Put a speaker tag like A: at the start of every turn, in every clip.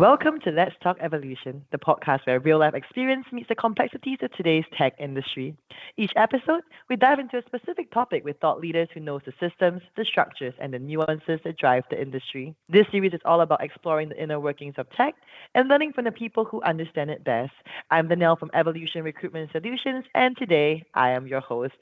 A: Welcome to Let's Talk Evolution, the podcast where real life experience meets the complexities of today's tech industry. Each episode, we dive into a specific topic with thought leaders who knows the systems, the structures, and the nuances that drive the industry. This series is all about exploring the inner workings of tech and learning from the people who understand it best. I'm Danielle from Evolution Recruitment Solutions, and today I am your host.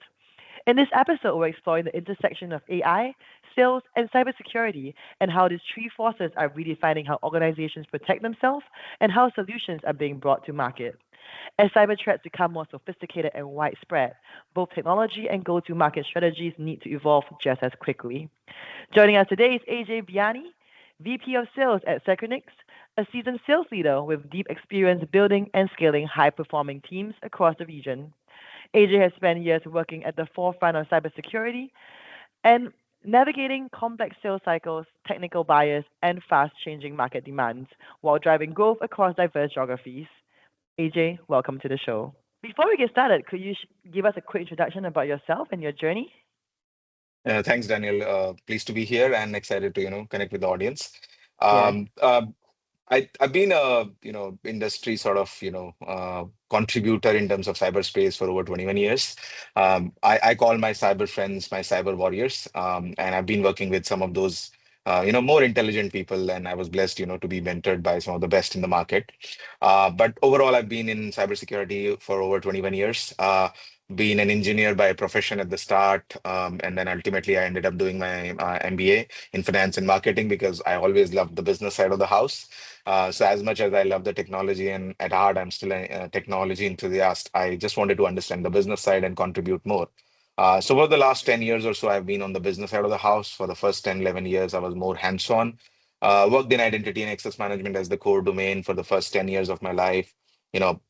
A: In this episode, we're exploring the intersection of AI, sales, and cybersecurity, and how these three forces are redefining how organizations protect themselves and how solutions are being brought to market. As cyber threats become more sophisticated and widespread, both technology and go to market strategies need to evolve just as quickly. Joining us today is Ajay Biyani, VP of Sales at Securonix, a seasoned sales leader with deep experience building and scaling high performing teams across the region. AJ has spent years working at the forefront of cybersecurity and navigating complex sales cycles, technical buyers, and fast changing market demands while driving growth across diverse geographies. AJ, welcome to the show. Before we get started, could you give us a quick introduction about yourself and your journey?
B: Thanks, Daniel. Pleased to be here and excited to connect with the audience.
A: Yes.
B: Um, uh, I've been a industry sort of contributor in terms of cyberspace for over 21 years. I call my cyber friends my cyber warriors, and I've been working with some of those more intelligent people, and I was blessed to be mentored by some of the best in the market. But overall, I've been in cybersecurity for over 21 years. Being an engineer by profession at the start, and then ultimately I ended up doing my MBA in finance and marketing because I always loved the business side of the house. So as much as I love the technology and at heart I'm still a technology enthusiast, I just wanted to understand the business side and contribute more. So over the last 10 years or so, I've been on the business side of the house. For the first 10, 11 years, I was more hands-on. Worked in identity and access management as the core domain for the first 10 years of my life.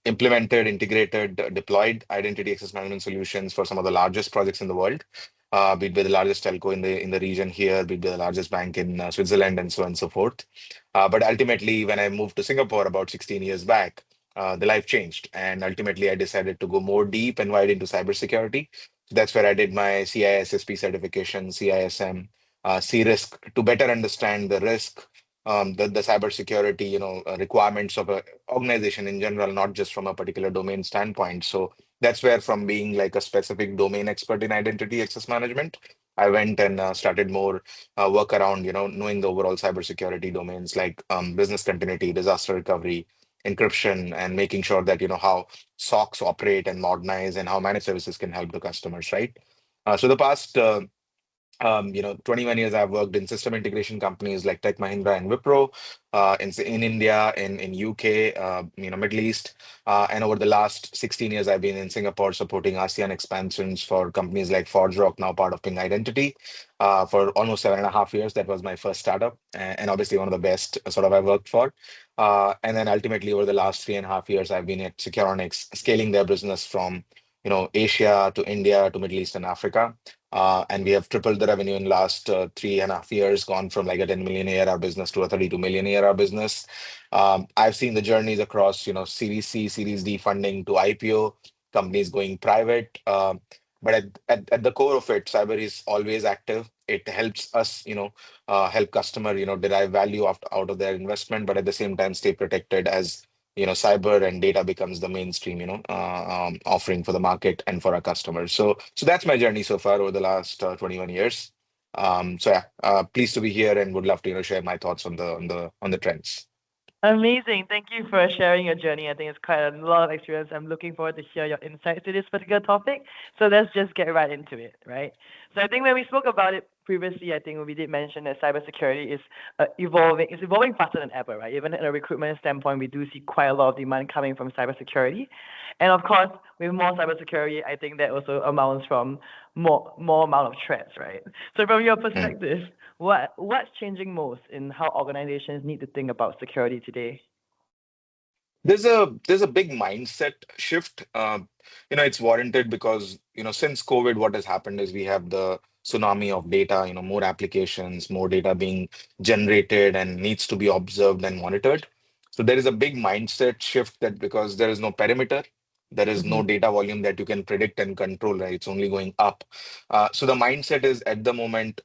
B: Implemented, integrated, deployed identity access management solutions for some of the largest projects in the world. Be it with the largest telco in the region here, be it the largest bank in Switzerland, and so on and so forth. But ultimately, when I moved to Singapore about 16 years back, the life changed. And ultimately, I decided to go more deep and wide into cybersecurity. So that's where I did my CISSP certification, CISM, C-risk to better understand the risk, the cybersecurity, requirements of a organization in general, not just from a particular domain standpoint. So that's where from being like a specific domain expert in identity access management, I went and started more work around, knowing the overall cybersecurity domains like business continuity, disaster recovery, encryption, and making sure that, how SOCs operate and modernize and how managed services can help the customers, right? So the past 21 years I've worked in system integration companies like Tech Mahindra and Wipro, in India, in UK, Middle East, and over the last 16 years I've been in Singapore supporting ASEAN expansions for companies like ForgeRock, now part of Ping Identity, for almost 7.5 years. That was my first startup, and obviously one of the best sort of I worked for. And then ultimately over the last 3.5 years I've been at Securonix, scaling their business from Asia to India to Middle East and Africa. And we have tripled the revenue in last 3.5 years, gone from like a 10 million ARR business to a 32 million ARR business. I've seen the journeys across, Series C, Series D funding to IPO, companies going private. But at the core of it, cyber is always active. It helps us, help customer, derive value out of their investment, but at the same time stay protected as cyber and data becomes the mainstream, offering for the market and for our customers. So that's my journey so far over the last 21 years. So yeah, pleased to be here and would love to, share my thoughts on the trends.
A: Amazing. Thank you for sharing your journey. I think it's quite a lot of experience. I'm looking forward to hear your insights to this particular topic. So let's just get right into it, right? So I think when we spoke about it previously, I think we did mention that cybersecurity is evolving. It's evolving faster than ever, right? Even at a recruitment standpoint, we do see quite a lot of demand coming from cybersecurity. And of course, with more cybersecurity, I think that also amounts from more amount of threats, right? So from your
B: Mm.
A: perspective, what's changing most in how organizations need to think about security today?
B: There's a big mindset shift. It's warranted because since COVID, what has happened is we have the tsunami of data. More applications, more data being generated and needs to be observed and monitored. So there is a big mindset shift that because there is no perimeter, there is no
A: Hmm.
B: data volume that you can predict and control. Right, it's only going up. So the mindset is at the moment,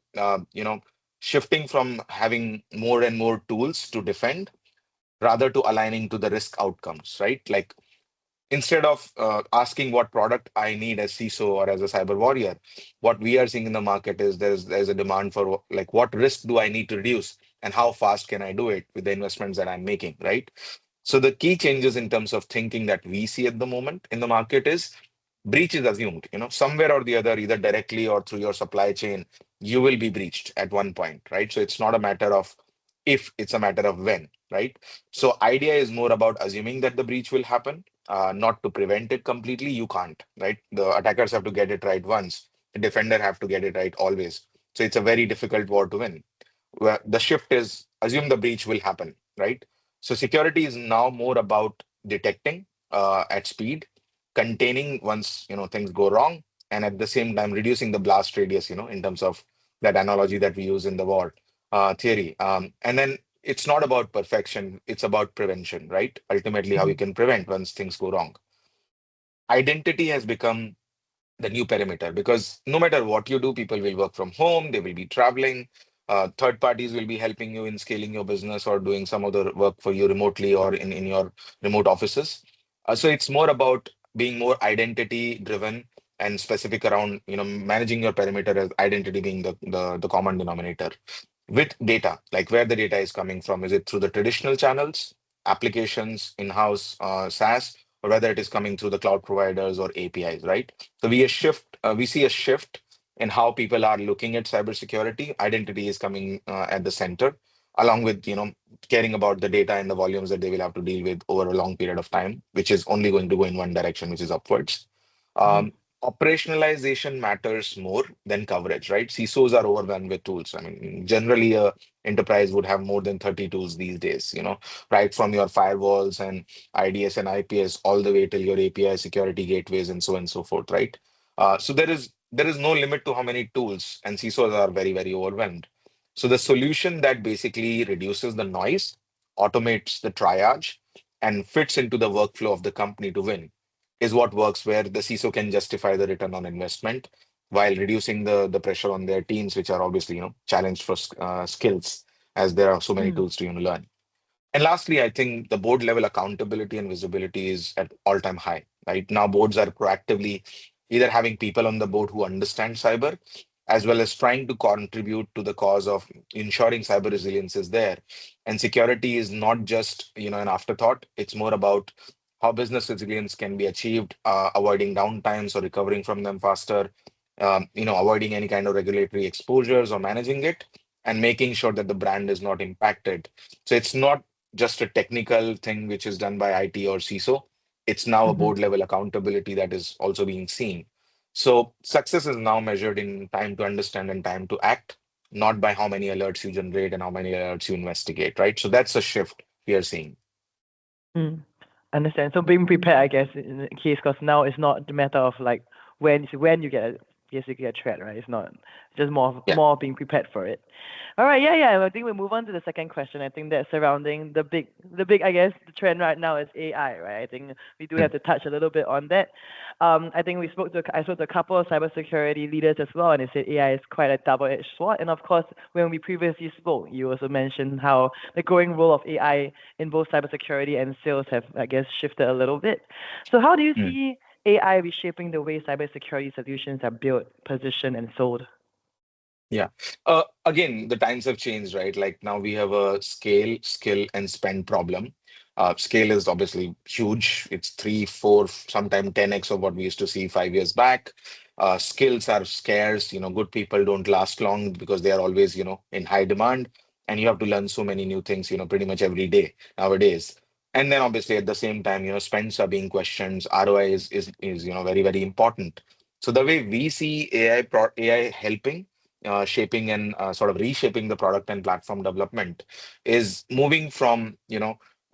B: shifting from having more and more tools to defend rather to aligning to the risk outcomes, right? Like instead of asking what product I need as CISO or as a cyber warrior, what we are seeing in the market is there's a demand for like what risk do I need to reduce and how fast can I do it with the investments that I'm making, right? So the key changes in terms of thinking that we see at the moment in the market is breach is assumed, somewhere or the other, either directly or through your supply chain, you will be breached at one point, right? So it's not a matter of if, it's a matter of when, right? So idea is more about assuming that the breach will happen, not to prevent it completely. You can't, right? The attackers have to get it right once. The defender have to get it right always. So it's a very difficult war to win. Where the shift is assume the breach will happen, right? So security is now more about detecting at speed, containing once things go wrong, and at the same time reducing the blast radius. In terms of that analogy that we use in the war theory. And then it's not about perfection; it's about prevention, right? Ultimately, how you
A: Mhm.
B: can prevent once things go wrong. Identity has become the new perimeter because no matter what you do, people will work from home, they will be traveling. Third parties will be helping you in scaling your business or doing some other work for you remotely or in your remote offices. So it's more about being more identity driven and specific around managing your perimeter as identity being the common denominator with data, like where the data is coming from. Is it through the traditional channels, applications, in-house SaaS, or whether it is coming through the cloud providers or APIs, right? So we see a shift in how people are looking at cybersecurity. Identity is coming at the center, along with caring about the data and the volumes that they will have to deal with over a long period of time, which is only going to go in one direction, which is upwards.
A: Mhm.
B: Um, Operationalization matters more than coverage, right? CISOs are overwhelmed with tools. I mean, generally, a enterprise would have more than 30 tools these days, right from your firewalls and IDS and IPS all the way till your API security gateways and so on and so forth, right? So there is no limit to how many tools, and CISOs are very, very overwhelmed. So the solution that basically reduces the noise, automates the triage, and fits into the workflow of the company to win is what works, where the CISO can justify the return on investment while reducing the pressure on their teams, which are obviously challenged for skills as there are so many
A: Mm.
B: tools to learn. And lastly, I think the board level accountability and visibility is at all-time high. Right now, boards are proactively either having people on the board who understand cyber, as well as trying to contribute to the cause of ensuring cyber resilience is there. And security is not just an afterthought. It's more about how business resilience can be achieved, avoiding downtimes or recovering from them faster, avoiding any kind of regulatory exposures or managing it, and making sure that the brand is not impacted. So it's not just a technical thing which is done by IT or CISO. It's now a
A: Mhm.
B: board level accountability that is also being seen. So success is now measured in time to understand and time to act, not by how many alerts you generate and how many alerts you investigate, right? So that's a shift we are seeing.
A: Mm. Understand. So being prepared, I guess, in the case, because now it's not the matter of like when you get basically a threat, right? It's not just
B: Yeah.
A: more being prepared for it. All right, yeah, yeah. I think we move on to the second question. I think that's surrounding the big, I guess, the trend right now is AI, right? I think we do
B: Mm,
A: have to touch a little bit on that. I think I spoke to a couple of cybersecurity leaders as well, and they said AI is quite a double-edged sword. And of course, when we previously spoke, you also mentioned how the growing role of AI in both cybersecurity and sales have, I guess, shifted a little bit. So how do you
B: mm.
A: see AI reshaping the way cybersecurity solutions are built, positioned, and sold?
B: Yeah. Again, the times have changed, right? Like now we have a scale, skill, and spend problem. Scale is obviously huge. It's three, four, sometimes 10x of what we used to see 5 years back. Skills are scarce. Good people don't last long because they are always, in high demand. And you have to learn so many new things, pretty much every day nowadays. And then obviously at the same time, spends are being questioned. ROI is very, very important. So the way we see AI helping shaping and sort of reshaping the product and platform development is moving from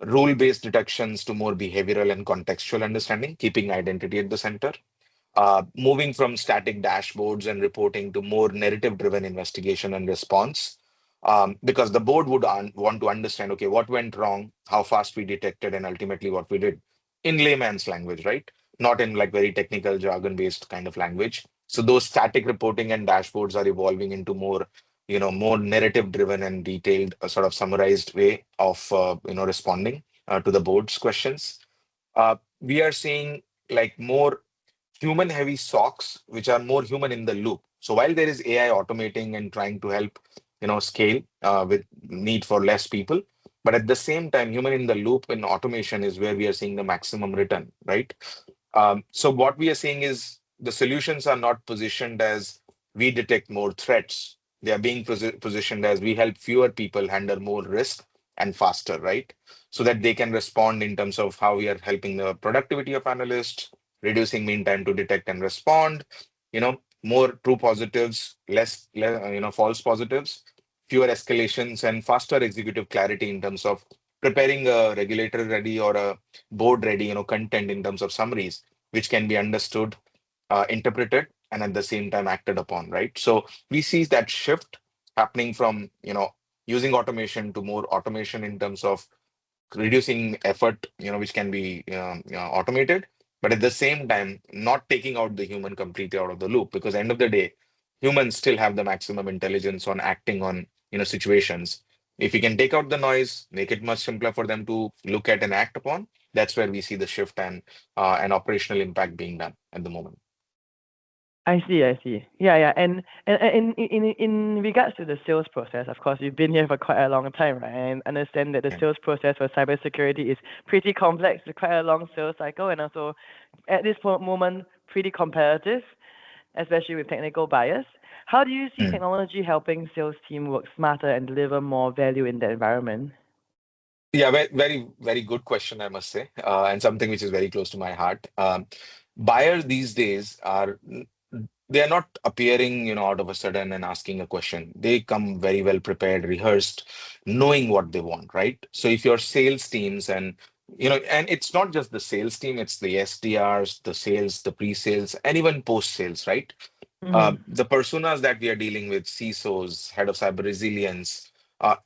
B: rule-based detections to more behavioral and contextual understanding, keeping identity at the center. Moving from static dashboards and reporting to more narrative-driven investigation and response. Because the board would want to understand, okay, what went wrong, how fast we detected, and ultimately what we did in layman's language, right? Not in like very technical jargon-based kind of language. So those static reporting and dashboards are evolving into more more narrative driven and detailed, sort of summarized way of responding to the board's questions. We are seeing like more human heavy socks, which are more human in the loop. So while there is AI automating and trying to help, scale with need for less people, but at the same time, human in the loop in automation is where we are seeing the maximum return, right? So what we are seeing is the solutions are not positioned as we detect more threats. They are being positioned as we help fewer people handle more risk and faster, right? So that they can respond in terms of how we are helping the productivity of analysts, reducing mean time to detect and respond, more true positives, less false positives, fewer escalations, and faster executive clarity in terms of preparing a regulator ready or a board ready, content in terms of summaries, which can be understood, interpreted, and at the same time acted upon, right? So we see that shift happening from, using automation to more automation in terms of reducing effort, which can be automated, but at the same time, not taking out the human completely out of the loop, because end of the day, humans still have the maximum intelligence on acting on, situations. If we can take out the noise, make it much simpler for them to look at and act upon, that's where we see the shift and operational impact being done at the moment.
A: I see, I see. Yeah, yeah. And in regards to the sales process, of course, you've been here for quite a long time, right? And understand that the
B: Yeah.
A: sales process for cybersecurity is pretty complex, it's quite a long sales cycle, and also at this moment, pretty competitive, especially with technical buyers. How do you see
B: Mm.
A: technology helping sales team work smarter and deliver more value in that environment?
B: Yeah, very, very, very good question, I must say, and something which is very close to my heart. Buyers these days they are not appearing, out of a sudden and asking a question. They come very well prepared, rehearsed, knowing what they want, right? So if your sales teams and it's not just the sales team, it's the SDRs, the sales, the pre-sales, and even post-sales, right?
A: Mm-hmm.
B: The personas that we are dealing with, CISOs, head of cyber resilience,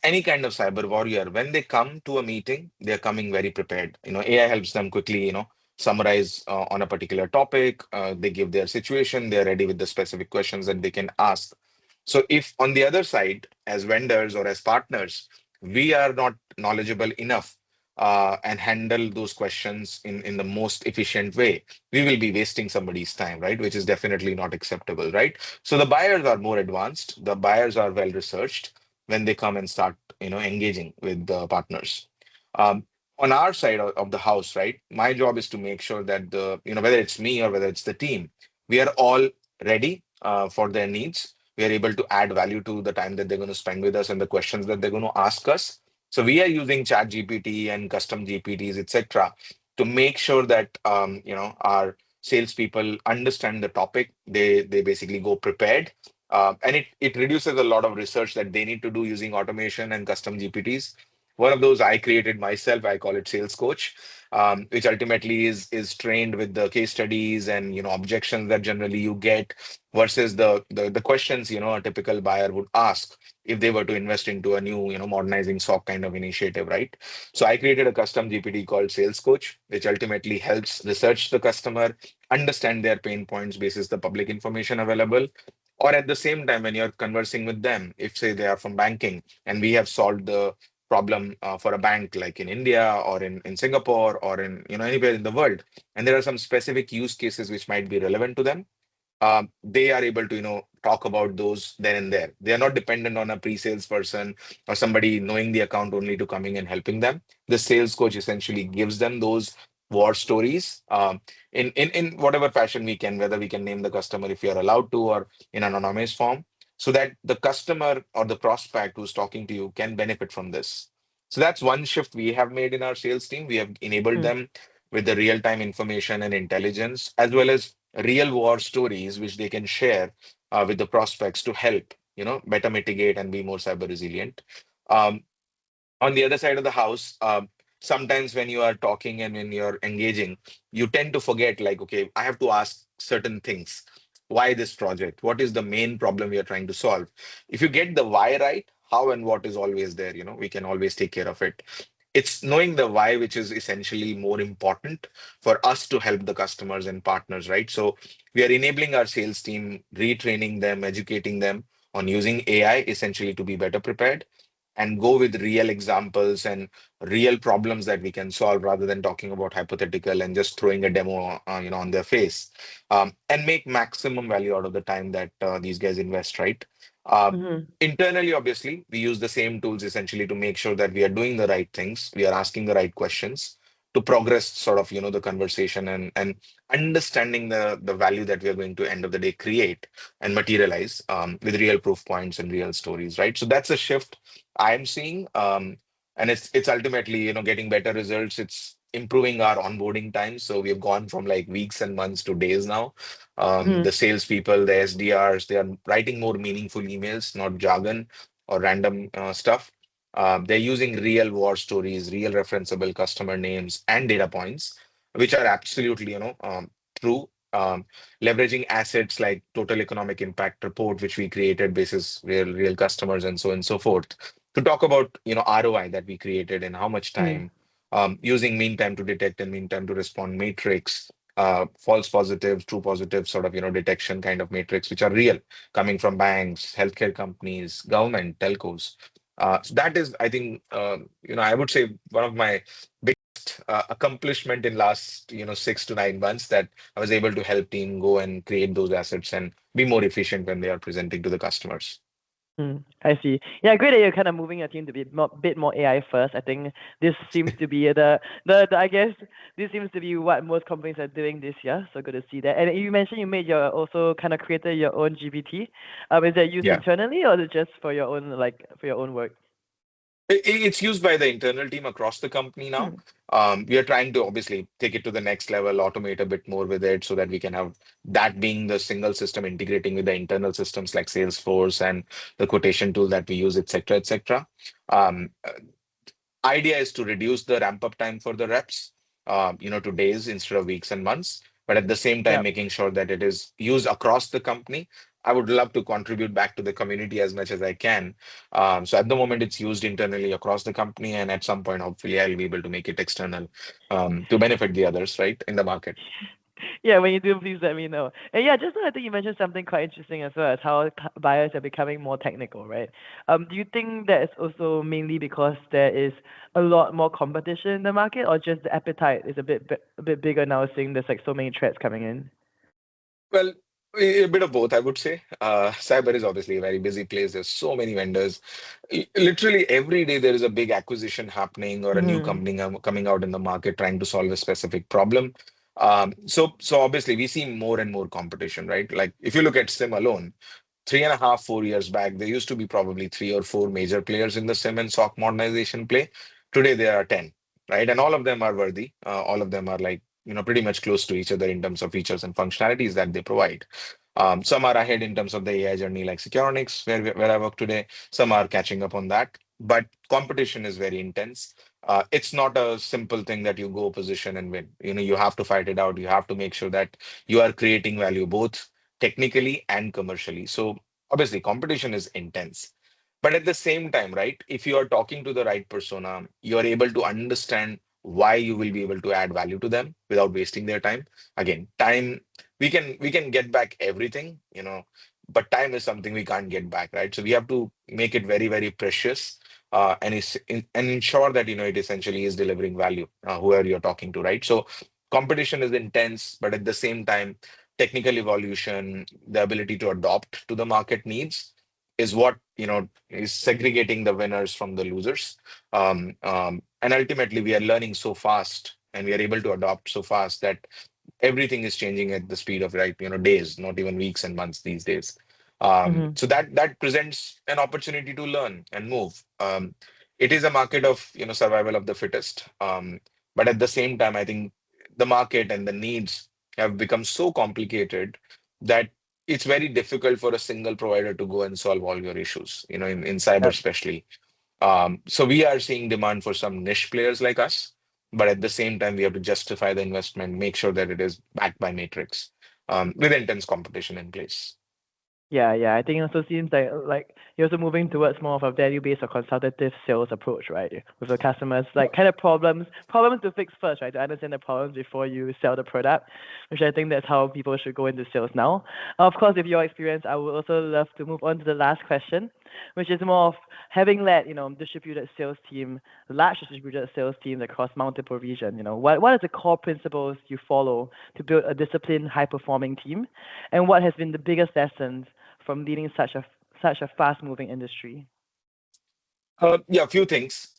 B: any kind of cyber warrior, when they come to a meeting, they're coming very prepared. AI helps them quickly, summarize on a particular topic. They give their situation, they're ready with the specific questions that they can ask. So if on the other side, as vendors or as partners, we are not knowledgeable enough and handle those questions in the most efficient way, we will be wasting somebody's time, right? Which is definitely not acceptable, right? So the buyers are more advanced, the buyers are well researched when they come and start, engaging with the partners. Um, on our side of the house, right? My job is to make sure that whether it's me or whether it's the team, we are all ready for their needs. We are able to add value to the time that they're going to spend with us and the questions that they're going to ask us. So we are using Chat GPT and custom GPTs, etc., to make sure that our salespeople understand the topic. They basically go prepared, and it reduces a lot of research that they need to do using automation and custom GPTs. One of those I created myself. I call it Sales Coach, which ultimately is trained with the case studies and objections that generally you get versus the questions a typical buyer would ask if they were to invest into a new modernizing SOC kind of initiative, right? So I created a custom GPT called Sales Coach, which ultimately helps research the customer, understand their pain points basis the public information available, or at the same time when you're conversing with them, if say they are from banking and we have solved the problem for a bank like in India or in Singapore or in anywhere in the world, and there are some specific use cases which might be relevant to them, they are able to talk about those then and there. They are not dependent on a pre-sales person or somebody knowing the account only to coming and helping them. The sales coach essentially gives them those war stories in whatever fashion we can, whether we can name the customer if you're allowed to or in an anonymous form, so that the customer or the prospect who's talking to you can benefit from this. So that's one shift we have made in our sales team. We have enabled
A: Mm.
B: them with the real-time information and intelligence, as well as real war stories which they can share with the prospects to help better mitigate and be more cyber resilient. Um, on the other side of the house, sometimes when you are talking and when you're engaging, you tend to forget, like, okay, I have to ask certain things. Why this project? What is the main problem we are trying to solve? If you get the why right, how and what is always there, we can always take care of it. It's knowing the why, which is essentially more important for us to help the customers and partners, right? So we are enabling our sales team, retraining them, educating them on using AI essentially to be better prepared and go with real examples and real problems that we can solve rather than talking about hypothetical and just throwing a demo, on their face, and make maximum value out of the time that these guys invest, right? Uh,
A: Mm-hmm.
B: Internally, obviously, we use the same tools essentially to make sure that we are doing the right things, we are asking the right questions to progress sort of, the conversation and understanding the value that we are going to end of the day create and materialize with real proof points and real stories, right? So that's a shift I'm seeing, and it's ultimately getting better results. It's improving our onboarding time. So we have gone from like weeks and months to days now. The
A: Mm-hmm.
B: salespeople, the SDRs, they are writing more meaningful emails, not jargon or random stuff. They're using real war stories, real referenceable customer names and data points, which are absolutely true. Leveraging assets like total economic impact report, which we created basis real customers and so on and so forth, to talk about ROI that we created and how much time, using mean time to detect and mean time to respond matrix, false positive, true positive sort of detection kind of matrix, which are real, coming from banks, healthcare companies, government, telcos. So that is, I think, I would say one of my biggest accomplishment in last 6 to 9 months, that I was able to help team go and create those assets and be more efficient when they are presenting to the customers.
A: I see. Yeah, great that you're kind of moving your team to be bit more AI first. I think this seems to be the I guess this seems to be what most companies are doing this year. So good to see that. And you mentioned you made your also kind of created your own GPT. Is that used
B: Yeah.
A: internally or is it just for your own for your own work?
B: It's used by the internal team across the company now.
A: Hmm.
B: We are trying to obviously take it to the next level, automate a bit more with it so that we can have that being the single system integrating with the internal systems like Salesforce and the quotation tool that we use, et cetera, et cetera. Um, Idea is to reduce the ramp up time for the reps, to days instead of weeks and months, but at the same time,
A: Yeah.
B: making sure that it is used across the company. I would love to contribute back to the community as much as I can. So at the moment, it's used internally across the company, and at some point, hopefully, I'll be able to make it external to benefit the others, right, in the market.
A: Yeah, when you do, please let me know. And yeah, just now I think you mentioned something quite interesting as well as how buyers are becoming more technical, right? Do you think that is also mainly because there is a lot more competition in the market, or just the appetite is a bit bigger now, seeing there's like so many threats coming in?
B: Well, a bit of both, I would say. Cyber is obviously a very busy place. There's so many vendors. Literally every day there is a big acquisition happening or a new
A: Mm-hmm.
B: company coming out in the market trying to solve a specific problem. So obviously we see more and more competition, right? Like if you look at SIM alone, 3.5, 4 years back, there used to be probably 3 or 4 major players in the SIM and SOC modernization play. Today there are 10, right? And all of them are worthy. All of them are like, pretty much close to each other in terms of features and functionalities that they provide. Some are ahead in terms of the AI journey, like Securonix, where I work today. Some are catching up on that, but competition is very intense. It's not a simple thing that you go position and win. You have to fight it out. You have to make sure that you are creating value both technically and commercially. So obviously, competition is intense. But at the same time, right, if you are talking to the right persona, you are able to understand why you will be able to add value to them without wasting their time. Again, time, we can get back everything, but time is something we can't get back, right? So we have to make it very, very precious, and ensure that it essentially is delivering value, whoever you're talking to, right? So competition is intense, but at the same time, technical evolution, the ability to adopt to the market needs is what is segregating the winners from the losers. And ultimately, we are learning so fast and we are able to adopt so fast that everything is changing at the speed of days, not even weeks and months these days.
A: Mm-hmm.
B: So that presents an opportunity to learn and move. It is a market of survival of the fittest. But at the same time, I think the market and the needs have become so complicated that it's very difficult for a single provider to go and solve all your issues, in cyber
A: Yep.
B: especially. So we are seeing demand for some niche players like us, but at the same time, we have to justify the investment, make sure that it is backed by matrix, with intense competition in place.
A: Yeah. I think it also seems like you're also moving towards more of a value-based or consultative sales approach, right? With the customers, like kind of problems to fix first, right? To understand the problems before you sell the product, which I think that's how people should go into sales now. Of course, with your experience, I would also love to move on to the last question, which is more of having led, distributed sales team, large distributed sales teams across multiple regions. What are the core principles you follow to build a disciplined, high-performing team, and what has been the biggest lessons from leading such a fast-moving industry?
B: Yeah, a few things.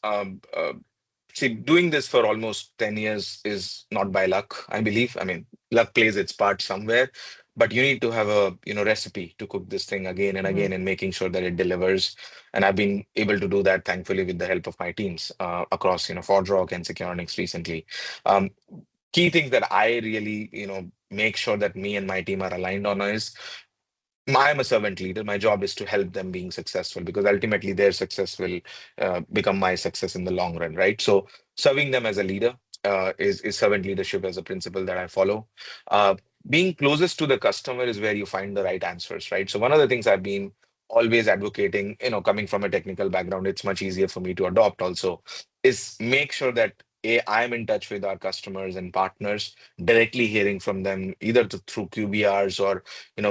B: See, doing this for almost 10 years is not by luck, I believe. I mean, luck plays its part somewhere, but you need to have a, recipe to cook this thing again and
A: Mm-hmm.
B: again and making sure that it delivers. And I've been able to do that, thankfully, with the help of my teams across, ForgeRock and Securonix recently. Um, Key things that I really, make sure that me and my team are aligned on is I'm a servant leader. My job is to help them being successful because ultimately their success will become my success in the long run, right? So serving them as a leader is servant leadership as a principle that I follow. Uh, Being closest to the customer is where you find the right answers, right? So one of the things I've been always advocating, coming from a technical background, it's much easier for me to adopt also, is make sure that I'm in touch with our customers and partners, directly hearing from them either through QBRs or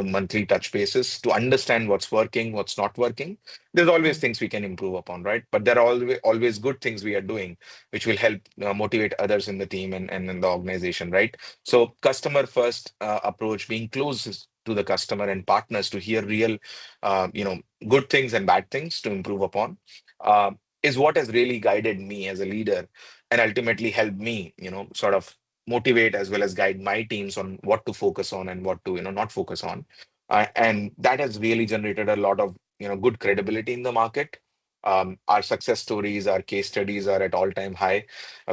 B: monthly touch bases to understand what's working, what's not working. There's always things we can improve upon, right? But there are always good things we are doing which will help motivate others in the team and in the organization, right? So customer first approach, being close to the customer and partners to hear real good things and bad things to improve upon, uh, is what has really guided me as a leader and ultimately helped me sort of motivate as well as guide my teams on what to focus on and what to not focus on. And that has really generated a lot of good credibility in the market. Our success stories, our case studies are at all-time high.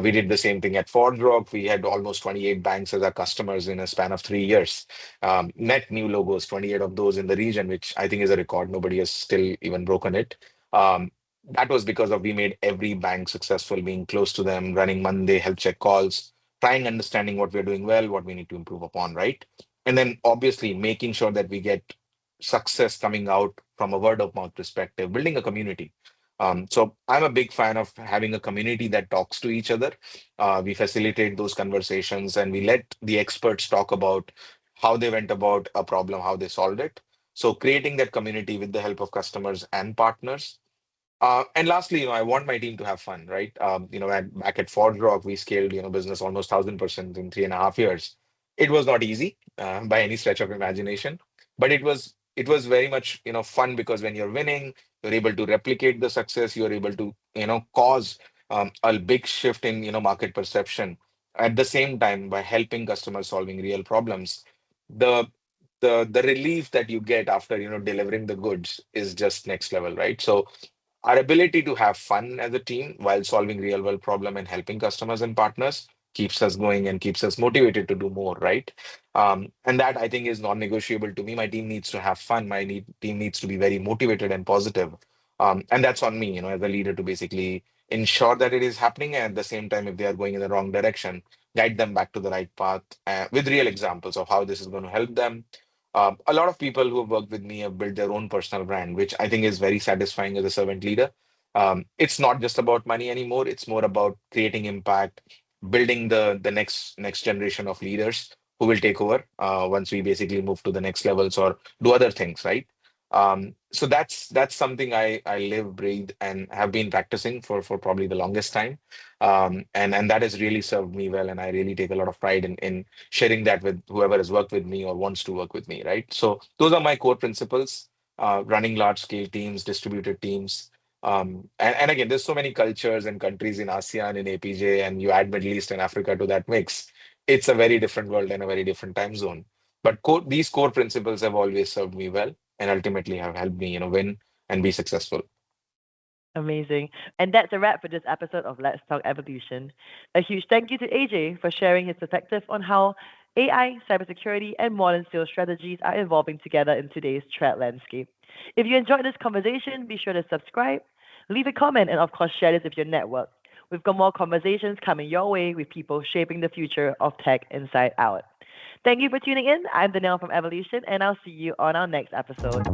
B: We did the same thing at Ford Rock. We had almost 28 banks as our customers in a span of 3 years. Net new logos, 28 of those in the region, which I think is a record. Nobody has still even broken it. That was because of we made every bank successful, being close to them, running Monday health check calls, trying understanding what we're doing well, what we need to improve upon, right? And then obviously making sure that we get success coming out from a word of mouth perspective, building a community. So I'm a big fan of having a community that talks to each other. We facilitate those conversations and we let the experts talk about how they went about a problem, how they solved it. So creating that community with the help of customers and partners. And lastly, I want my team to have fun, right? Back at Ford Rock, we scaled, business almost 1,000% in 3.5 years. It was not easy by any stretch of imagination, but it was very much, fun because when you're winning, you're able to replicate the success. You're able to, cause a big shift in, market perception. At the same time, by helping customers solving real problems, the the relief that you get after, delivering the goods is just next level, right? So our ability to have fun as a team while solving real world problem and helping customers and partners keeps us going and keeps us motivated to do more, right? And that I think is non-negotiable to me. My team needs to have fun. Team needs to be very motivated and positive. And that's on me, as a leader to basically ensure that it is happening. And at the same time, if they are going in the wrong direction, guide them back to the right path with real examples of how this is going to help them. A lot of people who have worked with me have built their own personal brand, which I think is very satisfying as a servant leader. It's not just about money anymore. It's more about creating impact, building the next generation of leaders who will take over once we basically move to the next levels or do other things, right? So that's something I live, breathe, and have been practicing for probably the longest time. And that has really served me well, and I really take a lot of pride in sharing that with whoever has worked with me or wants to work with me, right? So those are my core principles, running large scale teams, distributed teams. And again, there's so many cultures and countries in ASEAN, in APJ, and you add Middle East and Africa to that mix. It's a very different world and a very different time zone. But these core principles have always served me well and ultimately have helped me, win and be successful.
A: Amazing. And that's a wrap for this episode of Let's Talk Evolution. A huge thank you to AJ for sharing his perspective on how AI, cybersecurity, and modern sales strategies are evolving together in today's threat landscape. If you enjoyed this conversation, be sure to subscribe, leave a comment, and of course, share this with your network. We've got more conversations coming your way with people shaping the future of tech inside out. Thank you for tuning in. I'm Danielle from Evolution, and I'll see you on our next episode.